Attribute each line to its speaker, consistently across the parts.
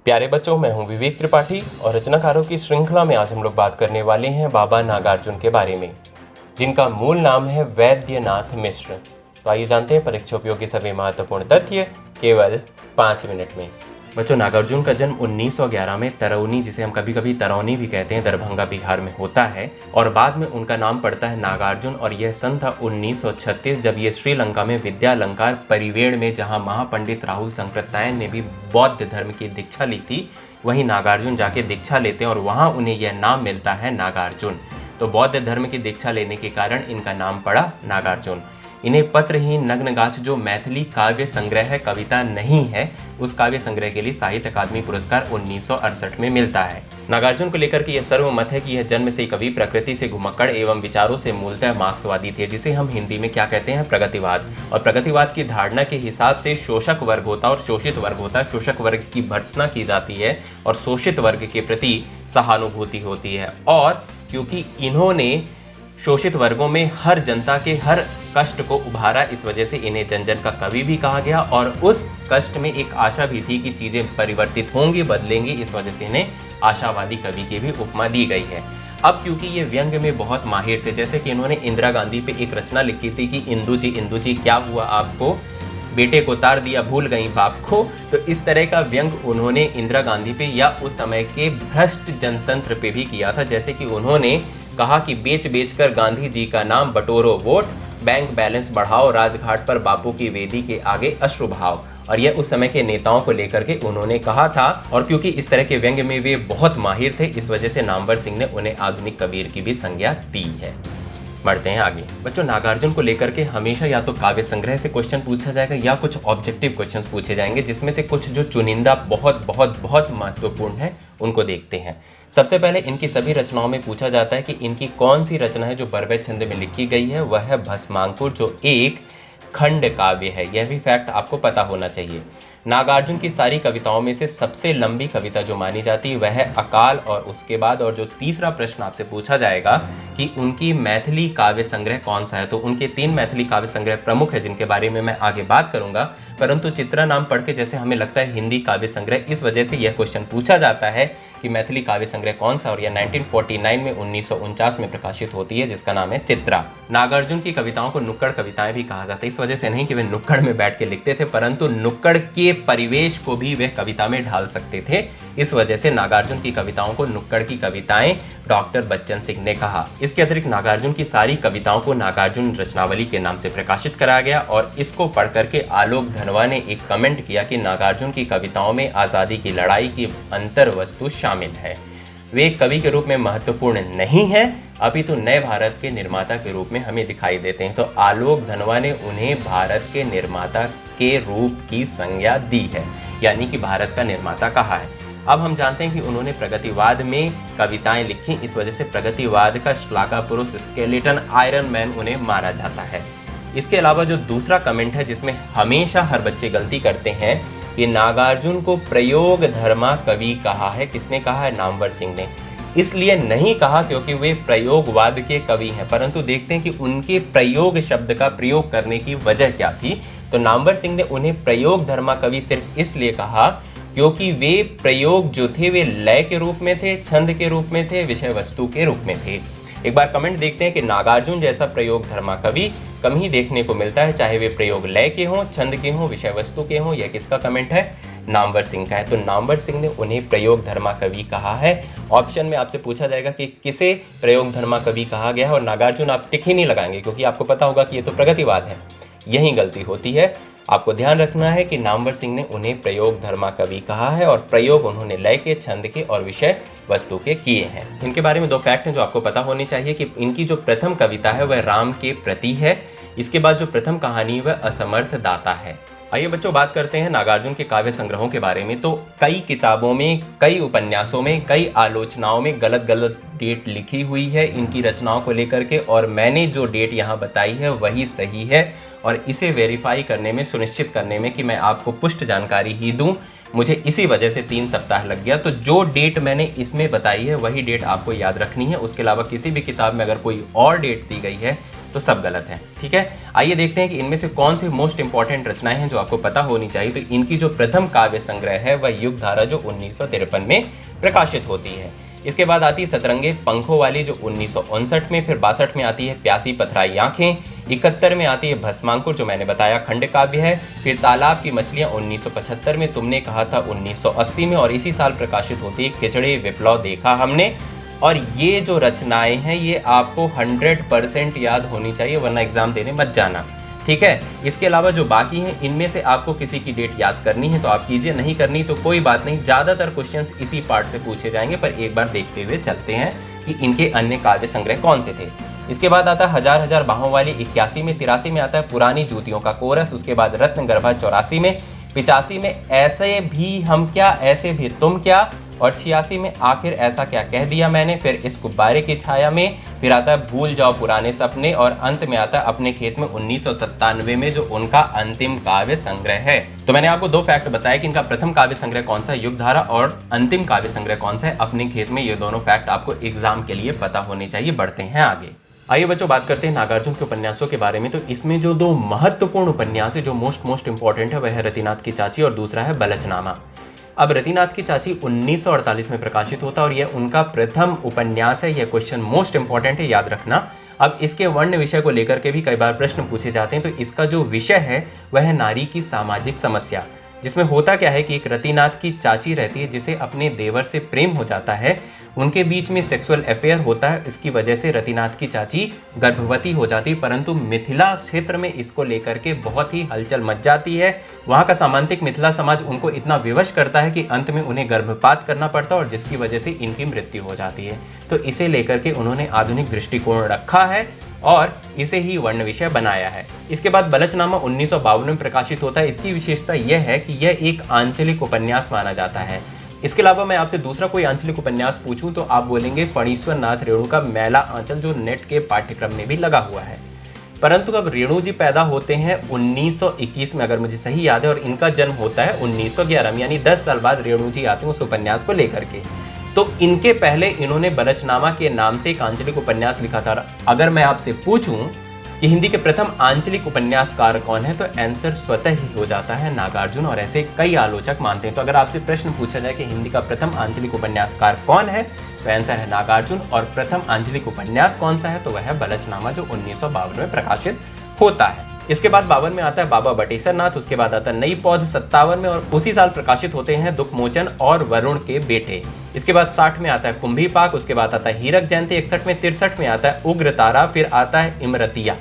Speaker 1: प्यारे बच्चों, मैं हूं विवेक त्रिपाठी और रचनाकारों की श्रृंखला में आज हम लोग बात करने वाले हैं बाबा नागार्जुन के बारे में, जिनका मूल नाम है वैद्यनाथ मिश्र। तो आइए जानते हैं परीक्षा उपयोगी सभी महत्वपूर्ण तथ्य केवल 5 मिनट में। बच्चों, नागार्जुन का जन्म 1911 में तरौनी, जिसे हम कभी कभी तरौनी भी कहते हैं, दरभंगा बिहार में होता है और बाद में उनका नाम पड़ता है नागार्जुन। और यह सन था 1936, जब ये श्रीलंका में विद्यालंकार परिवेण में, जहां महापंडित राहुल संकृत्यायन ने भी बौद्ध धर्म की दीक्षा ली थी, वहीं नागार्जुन जाके दीक्षा लेते हैं और वहां उन्हें यह नाम मिलता है नागार्जुन। तो बौद्ध धर्म की दीक्षा लेने के कारण इनका नाम पड़ा नागार्जुन। इन्हें पत्रहीन नग्नगाछ, जो मैथिली काव्य संग्रह है, कविता नहीं है, उस काव्य संग्रह के लिए साहित्य अकादमी पुरस्कार 1968 में मिलता है। नागार्जुन को लेकर के यह सर्वमत है कि यह जन्म से कवि, प्रकृति से घुमक्कड़ एवं विचारों से मूलतः मार्क्सवादी थे, जिसे हम हिंदी में क्या कहते हैं, प्रगतिवाद। और प्रगतिवाद की धारणा के हिसाब से शोषक वर्ग होता और शोषित वर्ग होता है। शोषक वर्ग की भर्त्सना की जाती है और शोषित वर्ग के प्रति सहानुभूति होती है। और क्योंकि इन्होंने शोषित वर्गों में हर जनता के हर कष्ट को उभारा, इस वजह से इन्हें जन जन का कवि भी कहा गया और उस कष्ट में एक आशा भी थी कि चीजें परिवर्तित होंगी, बदलेंगी, इस वजह से इन्हें आशावादी कवि की भी उपमा दी गई है। अब क्योंकि ये व्यंग में बहुत माहिर थे, जैसे कि इन्होंने इंदिरा गांधी पे एक रचना लिखी थी कि इंदु जी क्या हुआ आपको, बेटे को तार दिया भूल गई बाप को। तो इस तरह का व्यंग उन्होंने इंदिरा गांधी पे या उस समय के भ्रष्ट जनतंत्र पे भी किया था। जैसे कि उन्होंने कहा कि बेच बेच कर गांधी जी का नाम बटोरो वोट, बैंक बैलेंस बढ़ाओ, राजघाट पर बापू की वेदी के आगे अश्रु भाव। और यह उस समय के नेताओं को लेकर के उन्होंने कहा था। और क्योंकि इस तरह के व्यंग में वे बहुत माहिर थे, इस वजह से नामवर सिंह ने उन्हें आधुनिक कबीर की भी संज्ञा दी है। बढ़ते हैं आगे। बच्चों, नागार्जुन को लेकर के हमेशा या तो काव्य संग्रह से क्वेश्चन पूछा जाएगा या कुछ ऑब्जेक्टिव क्वेश्चंस पूछे जाएंगे, जिसमें से कुछ जो चुनिंदा बहुत बहुत बहुत महत्वपूर्ण है उनको देखते हैं। सबसे पहले इनकी सभी रचनाओं में पूछा जाता है कि इनकी कौन सी रचना है जो बरबैत छंद में लिखी गई है। वह है भस्मांकुर, जो एक खंड काव्य है। यह भी फैक्ट आपको पता होना चाहिए। नागार्जुन की सारी कविताओं में से सबसे लंबी कविता जो मानी जाती है वह है अकाल। और उसके बाद और जो तीसरा प्रश्न आपसे पूछा जाएगा कि उनकी मैथिली काव्य संग्रह कौन सा है, तो उनके 3 मैथिली काव्य संग्रह प्रमुख है, जिनके बारे में मैं आगे बात करूंगा। परंतु चित्रा नाम पढ़ के जैसे हमें लगता है हिंदी काव्य संग्रह, इस वजह से यह क्वेश्चन पूछा जाता है कि मैथिली काव्य संग्रह कौन सा। और यह 1949 में 1949 में प्रकाशित होती है, जिसका नाम है चित्रा। नागार्जुन की कविताओं को नुक्कड़ कविताएं भी कहा जाता है। इस वजह से नहीं कि वे नुक्कड़ में बैठ के लिखते थे, परंतु नुक्कड़ के परिवेश को भी वे कविता में ढाल सकते थे। इस वजह से नागार्जुन की कविताओं को नुक्कड़ की कविताएं डॉक्टर बच्चन सिंह ने कहा। इसके अतिरिक्त नागार्जुन की सारी कविताओं को नागार्जुन रचनावली के नाम से प्रकाशित कराया गया। और इसको पढ़ करके आलोक धनवा ने एक कमेंट किया कि नागार्जुन की कविताओं में आज़ादी की लड़ाई की अंतर वस्तु शामिल है। वे कवि के रूप में महत्वपूर्ण नहीं है, अपितु नए भारत के निर्माता के रूप में हमें दिखाई देते हैं। तो आलोक धनवा ने उन्हें भारत के निर्माता के रूप की संज्ञा दी है, यानी कि भारत का निर्माता कहा है। अब हम जानते हैं कि उन्होंने प्रगतिवाद में कविताएं लिखी, इस वजह से प्रगतिवाद का श्लाघा पुरुष, स्केलेटन, आयरन मैन उन्हें माना जाता है। इसके अलावा जो दूसरा कमेंट है, जिसमें हमेशा हर बच्चे गलती करते हैं, कि नागार्जुन को प्रयोग धर्मा कवि कहा है। किसने कहा है? नामवर सिंह ने। इसलिए नहीं कहा क्योंकि वे प्रयोगवाद के कवि हैं, परंतु देखते हैं कि उनके प्रयोग शब्द का प्रयोग करने की वजह क्या थी। तो नामवर सिंह ने उन्हें प्रयोग धर्मा कवि सिर्फ इसलिए कहा क्योंकि वे प्रयोग जो थे वे लय के रूप में थे, छंद के रूप में थे, विषय वस्तु के रूप में थे। एक बार कमेंट देखते हैं कि नागार्जुन जैसा प्रयोग धर्मा कवि कम ही देखने को मिलता है, चाहे वे प्रयोग लय के हों, छंद के हों, विषय वस्तु के हों। यह किसका कमेंट है? नामवर सिंह का है। तो नामवर सिंह ने उन्हें प्रयोग धर्मा कवि कहा है। ऑप्शन में आपसे पूछा जाएगा कि किसे प्रयोग धर्मा कवि कहा गया है, और नागार्जुन आप टिक ही नहीं लगाएंगे क्योंकि आपको पता होगा कि ये तो प्रगतिवाद है। यही गलती होती है। आपको ध्यान रखना है कि नामवर सिंह ने उन्हें प्रयोग धर्मा कवि कहा है और प्रयोग उन्होंने लय के, छंद के और विषय वस्तु के किए हैं। इनके बारे में 2 फैक्ट हैं जो आपको पता होनी चाहिए कि इनकी जो प्रथम कविता है वह राम के प्रति है। इसके बाद जो प्रथम कहानी वह असमर्थ दाता है। आइए बच्चों, बात करते हैं नागार्जुन के काव्य संग्रहों के बारे में। तो कई किताबों में, कई उपन्यासों में, कई आलोचनाओं में गलत गलत डेट लिखी हुई है इनकी रचनाओं को लेकर के, और मैंने जो डेट यहाँ बताई है वही सही है। और इसे वेरीफाई करने में, सुनिश्चित करने में कि मैं आपको पुष्ट जानकारी ही दूं, मुझे इसी वजह से 3 सप्ताह लग गया। तो जो डेट मैंने इसमें बताई है वही डेट आपको याद रखनी है। उसके अलावा किसी भी किताब में अगर कोई और डेट दी गई है तो सब गलत है। ठीक है, आइए देखते हैं कि इनमें से कौन सी मोस्ट इंपॉर्टेंट रचनाएं हैं जो आपको पता होनी चाहिए। तो इनकी जो प्रथम काव्य संग्रह है वह युगधारा, जो 1953 में प्रकाशित होती है। इसके बाद आती है सतरंगे पंखों वाली, जो 1959 में, फिर 62 में आती है प्यासी पथराई आंखें, 71 में आती है भस्मांकुर, जो मैंने बताया खंड काव्य है, फिर तालाब की मछलियां 1975 में, तुमने कहा था 1980 में, और इसी साल प्रकाशित होती है खिचड़ी विप्लव देखा हमने। और ये जो रचनाएं हैं ये आपको 100% याद होनी चाहिए, वरना एग्जाम देने मत जाना। ठीक है, इसके अलावा जो बाकी हैं इनमें से आपको किसी की डेट याद करनी है तो आप कीजिए, नहीं करनी तो कोई बात नहीं, ज़्यादातर क्वेश्चंस इसी पार्ट से पूछे जाएंगे। पर एक बार देखते हुए चलते हैं कि इनके अन्य काव्य संग्रह कौन से थे। इसके बाद आता है हजार हजार बाहों वाली 81 में, 83 में आता है पुरानी जूतियों का कोरस, उसके बाद रत्न गर्भा 84 में, 85 में ऐसे भी हम क्या ऐसे भी तुम क्या, और 86 में आखिर ऐसा क्या कह दिया मैंने, फिर इस गुब्बारे की छाया में, फिर आता है भूल जाओ पुराने सपने, और अंत में आता है अपने खेत में 1997 में, जो उनका अंतिम काव्य संग्रह है। तो मैंने आपको दो फैक्ट बताया कि इनका प्रथम काव्य संग्रह कौन सा है युगधारा, और अंतिम काव्य संग्रह कौन सा है अपने खेत में। ये दोनों फैक्ट आपको एग्जाम के लिए पता होने चाहिए। बढ़ते हैं आगे। आइए बच्चों, बात करते हैं नागार्जुन के उपन्यासों के बारे में। तो इसमें जो दो महत्वपूर्ण उपन्यास है, जो मोस्ट इंपॉर्टेंट है, वह है रतिनाथ की चाची और दूसरा है बलचनामा। अब रतिनाथ की चाची 1948 में प्रकाशित होता है और यह उनका प्रथम उपन्यास है। यह क्वेश्चन मोस्ट इंपॉर्टेंट है, याद रखना। अब इसके वर्ण विषय को लेकर के भी कई बार प्रश्न पूछे जाते हैं। तो इसका जो विषय है वह है नारी की सामाजिक समस्या, जिसमें होता क्या है कि एक रतिनाथ की चाची रहती है जिसे अपने देवर से प्रेम हो जाता है, उनके बीच में सेक्सुअल अफेयर होता है। इसकी वजह से रतिनाथ की चाची गर्भवती हो जाती है, परंतु मिथिला क्षेत्र में इसको लेकर के बहुत ही हलचल मच जाती है। वहाँ का सामांतिक मिथिला समाज उनको इतना विवश करता है कि अंत में उन्हें गर्भपात करना पड़ता है, और जिसकी वजह से इनकी मृत्यु हो जाती है। तो इसे लेकर के उन्होंने आधुनिक दृष्टिकोण रखा है और इसे ही वर्ण विषय बनाया है। इसके बाद बलचनामा 1952 में प्रकाशित होता है। इसकी विशेषता यह है कि यह एक आंचलिक उपन्यास माना जाता है। इसके अलावा मैं आपसे दूसरा कोई आंचलिक उपन्यास पूछूं तो आप बोलेंगे फणीश्वर नाथ रेणु का मैला आंचल, जो नेट के पाठ्यक्रम में भी लगा हुआ है। परंतु अब रेणु जी पैदा होते हैं 1921 में, अगर मुझे सही याद है, और इनका जन्म होता है 1911 में, यानी 10 साल बाद रेणु जी आते हैं उस उपन्यास को लेकर के। तो इनके पहले इन्होंने बलचनामा के नाम से एक आंचलिक उपन्यास लिखा था। अगर मैं आपसे पूछूं कि हिंदी के प्रथम आंचलिक उपन्यासकार कौन है, तो आंसर स्वतः ही हो जाता है नागार्जुन, और ऐसे कई आलोचक मानते हैं। तो अगर आपसे प्रश्न पूछा जाए कि हिंदी का प्रथम आंचलिक उपन्यासकार कौन है, तो आंसर है नागार्जुन। और प्रथम आंचलिक उपन्यास कौन सा है, तो वह है बलचनामा, जो 1952 में प्रकाशित होता है। इसके बाद 52 में आता है बाबा बटेश्वर नाथ, उसके बाद आता है नई पौध 57 में, और उसी साल प्रकाशित होते हैं दुखमोचन और वरुण के बेटे। इसके बाद 60 में आता है कुंभी पाक, उसके बाद आता है हीरक जयंती 61 में, 63 में आता है उग्र तारा, फिर आता है इमरतिया।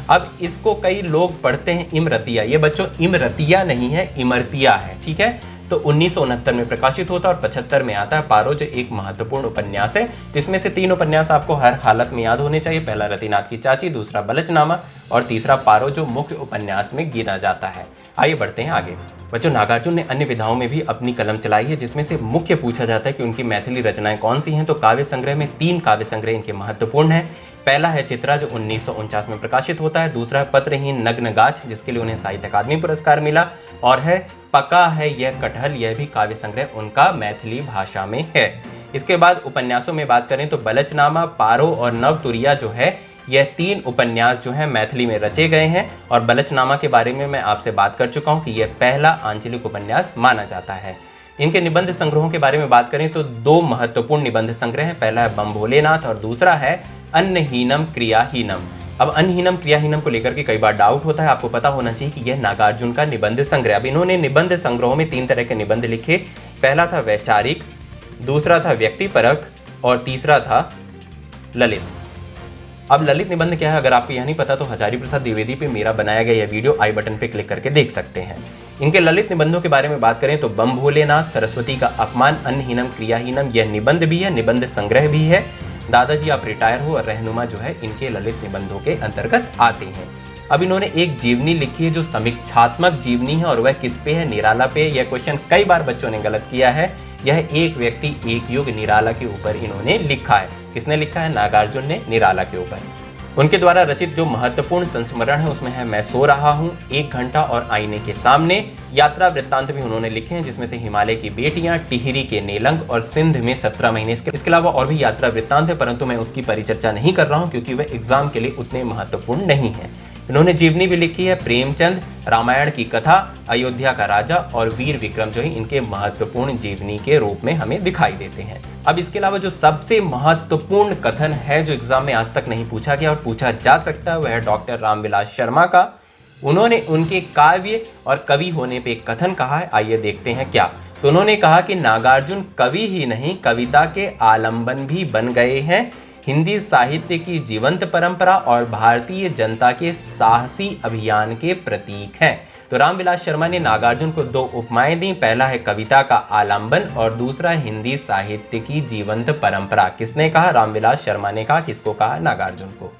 Speaker 1: अब इसको कई लोग पढ़ते हैं इमरतिया, ये बच्चों इमरतिया नहीं है, इमरतिया है। ठीक है, तो 1969 में प्रकाशित होता है, और 75 में आता है पारो, जो एक महत्वपूर्ण उपन्यास है। तो इसमें से 3 उपन्यास आपको हर हालत में याद होने चाहिए। पहला रतिनाथ की चाची, दूसरा बलचनामा, और तीसरा पारो, जो मुख्य उपन्यास में गिना जाता है। आइए बढ़ते हैं आगे। बच्चों, नागार्जुन ने अन्य विधाओं में भी अपनी कलम चलाई है, जिसमें से मुख्य पूछा जाता है कि उनकी मैथिली रचनाएं कौन सी हैं। तो काव्य संग्रह में 3 काव्य संग्रह इनके महत्वपूर्ण हैं। पहला है चित्रा, जो 1949 में प्रकाशित होता है। दूसरा है पत्रहीन नग्न गाछ, जिसके लिए उन्हें साहित्य अकादमी पुरस्कार मिला। और है पका है यह कटहल, यह भी काव्य संग्रह उनका मैथिली भाषा में है। इसके बाद उपन्यासों में बात करें तो बलचनामा, पारो और नवतुरिया जो है, यह 3 उपन्यास जो है मैथिली में रचे गए हैं। और बलचनामा के बारे में मैं आपसे बात कर चुका हूँ कि यह पहला आंचलिक उपन्यास माना जाता है। इनके निबंध संग्रहों के बारे में बात करें तो 2 महत्वपूर्ण निबंध संग्रह हैं। पहला है बम भोलेनाथ और दूसरा है अन्नहीनम क्रियाहीनम। अब अन्नहीनम क्रियाहीनम को लेकर के कई बार डाउट होता है, आपको पता होना चाहिए कि यह नागार्जुन का निबंध संग्रह। अब इन्होंने निबंध संग्रहों में 3 तरह के निबंध लिखे। पहला था वैचारिक, दूसरा था व्यक्तिपरक, और तीसरा था ललित। अब ललित निबंध क्या है, अगर आपको यह नहीं पता तो हजारी प्रसाद द्विवेदी पे मेरा बनाया गया यह वीडियो आई बटन पे क्लिक करके देख सकते हैं। इनके ललित निबंधों के बारे में बात करें तो बम भोलेनाथ, सरस्वती का अपमान, अन्नहीनम क्रियाहीनम, यह निबंध भी है, निबंध संग्रह भी है। दादाजी आप रिटायर हो और रहनुमा जो है इनके ललित निबंधों के अंतर्गत आते हैं। अब इन्होंने एक जीवनी लिखी है जो समीक्षात्मक जीवनी है, और वह किस पे है, निराला पे। यह क्वेश्चन कई बार बच्चों ने गलत किया है। यह एक व्यक्ति एक युग निराला के ऊपर इन्होंने लिखा है। किसने लिखा है, नागार्जुन ने निराला के ऊपर। उनके द्वारा रचित जो महत्वपूर्ण संस्मरण है उसमें है मैं सो रहा हूँ, 1 घंटा और आईने के सामने। यात्रा वृत्तांत भी उन्होंने लिखे हैं जिसमें से हिमालय की बेटियां, टिहरी के नेलंग और सिंध में 17 महीने। इसके अलावा और भी यात्रा वृत्तांत है, परंतु मैं उसकी परिचर्चा नहीं कर रहा हूँ क्योंकि वह एग्जाम के लिए उतने महत्वपूर्ण नहीं है। इन्होंने जीवनी भी लिखी है, प्रेमचंद, रामायण की कथा, अयोध्या का राजा और वीर विक्रम जो है इनके महत्वपूर्ण जीवनी के रूप में हमें दिखाई देते हैं। अब इसके अलावा जो सबसे महत्वपूर्ण कथन है जो एग्जाम में आज तक नहीं पूछा गया और पूछा जा सकता है वह है डॉक्टर रामविलास शर्मा का। उन्होंने उनके काव्य और कवि होने पे एक कथन कहा है, आइए देखते हैं क्या। तो उन्होंने कहा कि नागार्जुन कवि ही नहीं कविता के आलंबन भी बन गए हैं, हिंदी साहित्य की जीवंत परंपरा और भारतीय जनता के साहसी अभियान के प्रतीक हैं। तो रामविलास शर्मा ने नागार्जुन को 2 उपमाएं दी, पहला है कविता का आलंबन और दूसरा हिंदी साहित्य की जीवंत परंपरा। किसने कहा? रामविलास शर्मा ने कहा। किसको कहा? नागार्जुन को।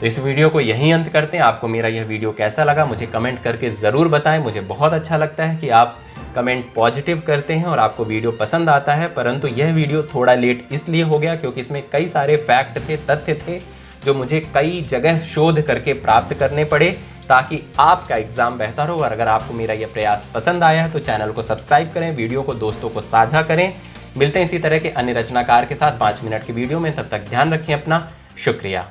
Speaker 1: तो इस वीडियो को यहीं अंत करते हैं। आपको मेरा यह वीडियो कैसा लगा मुझे कमेंट करके ज़रूर बताएं। मुझे बहुत अच्छा लगता है कि आप कमेंट पॉजिटिव करते हैं और आपको वीडियो पसंद आता है, परंतु यह वीडियो थोड़ा लेट इसलिए हो गया क्योंकि इसमें कई सारे फैक्ट थे, तथ्य थे जो मुझे कई जगह शोध करके प्राप्त करने पड़े ताकि आपका एग्जाम बेहतर हो। और अगर आपको मेरा यह प्रयास पसंद आया है तो चैनल को सब्सक्राइब करें, वीडियो को दोस्तों को साझा करें। मिलते हैं इसी तरह के अन्य रचनाकार के साथ 5 मिनट की वीडियो में, तब तक ध्यान रखें अपना। शुक्रिया।